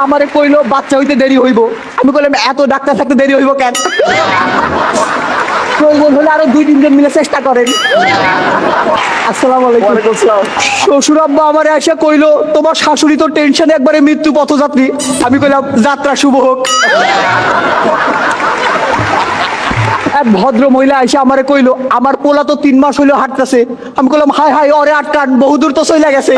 আমারে কইলো বাচ্চা হইতে দেরি হইব। আমি কইলাম এত ডাক্তার থাকতে দেরি হইব কেন? প্রয়োজন হলে আরো 2-3 জন মিলে চেষ্টা করেন। আসসালামু আলাইকুম। শ্বশুর আব্বা আমারে এসে কইলো তোমার শাশুড়ি তো টেনশনে একবারে মৃত্যু পথযাত্রী। আমি কইলাম যাত্রা শুভ হোক। এক ভদ্র মহিলা এসে আমারে কইলো আমার পোলা তো 3 মাস হইলো হাঁটতেছে। আমি কইলাম হাই হাই ওরে আটকান, বহুদূর তো চলে গেছে।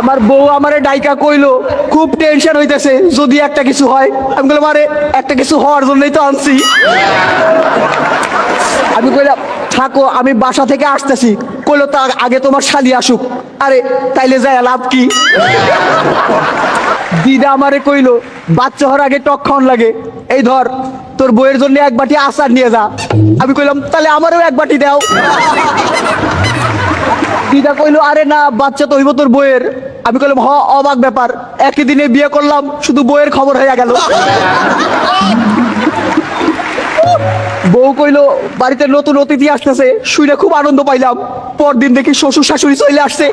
আমার বউ আমারে ডাইকা কইলো খুব টেনশন হইতেছে যদি একটা কিছু হয়। আমি কইলাম আরে একটা কিছু হওয়ার জন্যই তো আনছি। আমি কইলাম থাকো আমি বাসা থেকে আসতেছি। কইলো তা আগে তোমার শালি আসুক। আরে তাইলে যায় লাভ কি? দিদা আমারে কইলো বাচ্চা হওয়ার আগে টক খাওয়ান লাগে, এই ধর তোর বইয়ের জন্য এক বাটি আচার নিয়ে যা। আমি কইলাম তাহলে আমারও এক বাটি দাও। দিদা কইলো আরে না বাচ্চা তো হইব তোর বইয়ের। আমি কইলাম হ অবাক ব্যাপার, একই দিনে বিয়ে করলাম শুধু বইয়ের খবর হয়ে গেল। বউ কইলো বাড়িতে নতুন অতিথি আসতেছে, শুনে খুব আনন্দ পাইলাম। পরদিন দেখি শ্বশুর শাশুড়ি চলে আসছে।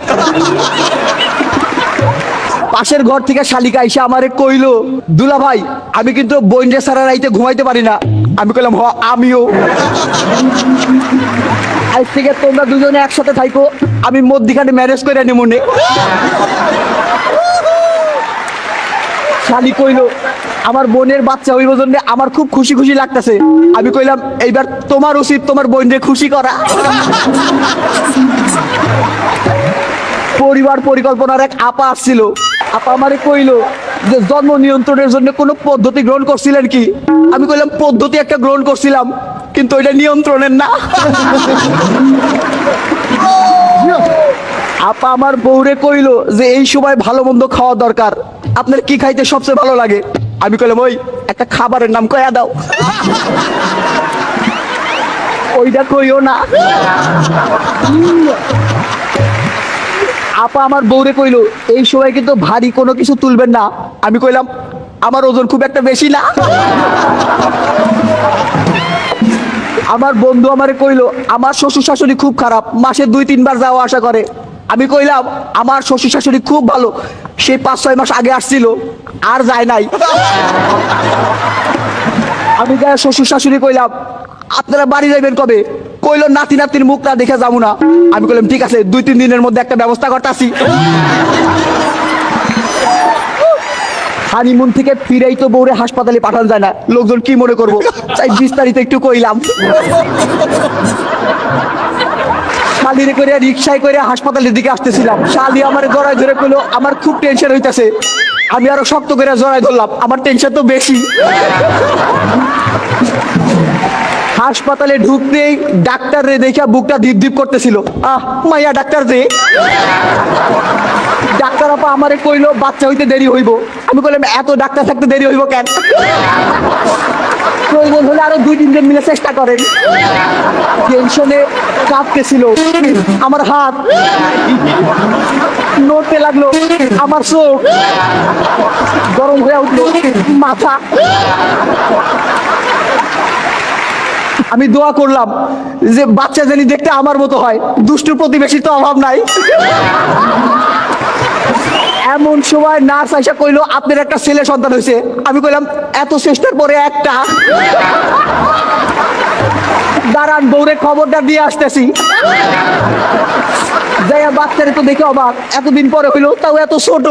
পাশের ঘর থেকে শালিকা আইসা আমারে কইলো দুলা ভাই আমি কিন্তু বইনরে সারা রাইতে ঘুমাইতে পারি না। আমি কইলাম হ আমিও। আজ থেকে তোমরা দুজনে একসাথে থাইকো, আমি মধ্যিখানে ম্যারেজ করে আনি মনে। শালি কইলো আমার বোনের বাচ্চা হইব জন্য আমার খুব খুশি খুশি লাগতেছে। আমি কইলাম এইবার তোমার উচিত তোমার বোনরে খুশি করা। পরিবার পরিকল্পনার এক আপা আসছিল। আপা আমারে কইলো যে জন্ম নিয়ন্ত্রণের জন্য কোনো পদ্ধতি গ্রহণ করছিলেন কি? আমি কইলাম পদ্ধতি একটা গ্রহণ করছিলাম কিন্তু ওইটা নিয়ন্ত্রণের না। আপা আমার বউরে কইলো যে এই সময় ভালো মন্দ খাওয়া দরকার, আপনার কি খাইতে সবচেয়ে ভালো লাগে? আমি কইলাম ওই একটা খাবারের নাম কয়া দাও। ওইটা কইও না। আপা আমার বউরে কইলো এই সময় কিন্তু ভারী কোনো কিছু তুলবেন না। আমি কইলাম আমার ওজন খুব একটা বেশি না। আমার বন্ধু আমারে কইলো আমার শ্বশুর শাশুড়ি খুব খারাপ, মাসে 2-3 বার যাওয়া আসা করে। আমি কইলাম আমার শ্বশুর শাশুড়ি খুব ভালো, সে 5-6 মাস আগে আসছিল আর যায় নাই। আমি যাই শ্বশুর শাশুড়ি কইলাম আপনারা বাড়ি যাইবেন কবে? কইলো নাতি নাতির মুখটা দেখে যাবো না। আমি কইলাম ঠিক আছে 2-3 দিনের মধ্যে একটা ব্যবস্থা করতেছি। হানিমুন থেকে ফিরেই তো বউরে হাসপাতালে পাঠানো যায় না, লোকজন কি মনে করবো, তাই বিস্তারিত একটু কইলাম। শালিরে করে রিক্সায় করে হাসপাতালের দিকে আসতেছিলাম। শালি আমার জড়ায় ধরে কইলো আমার খুব টেনশন হইতেছে। আমি আরো শক্ত করে জড়ায় ধরলাম, আমার টেনশন তো বেশি। হাসপাতালে ঢুকতেই ডাক্তার রে দেখে বুকটা ধীপ ধীপ করতেছিল। মাইয়া ডাক্তার যে। ডাক্তার আপা আমারে কইলো বাচ্চা হইতে দেরি হইব। আমি কইলাম এত ডাক্তার থাকতে দেরি হইব কেন? প্রয়োজন হলে আরো 2-3 জন মিলে চেষ্টা করেন। টেনশনে কাঁপতেছিল আমার হাত, নড়তে লাগলো আমার চোখ, গরম হয়ে উঠলো মাথা। আমি দোয়া করলাম যে বাচ্চা জানি দেখতে আমার মতো হয়, দুষ্টু প্রতিবেশী তো অভাব নাই। এমন সময় নার্স আইসা কইলো আপনার একটা ছেলে সন্তান হয়েছে। আমি কইলাম এত চেষ্টার পরে একটা? দাঁড়ান বউরে খবরটা দিয়ে আসতেছি। যাইয়া বাচ্চারে তো দেখে অবাক, এতদিন পরে হইলো তাও এত ছোট।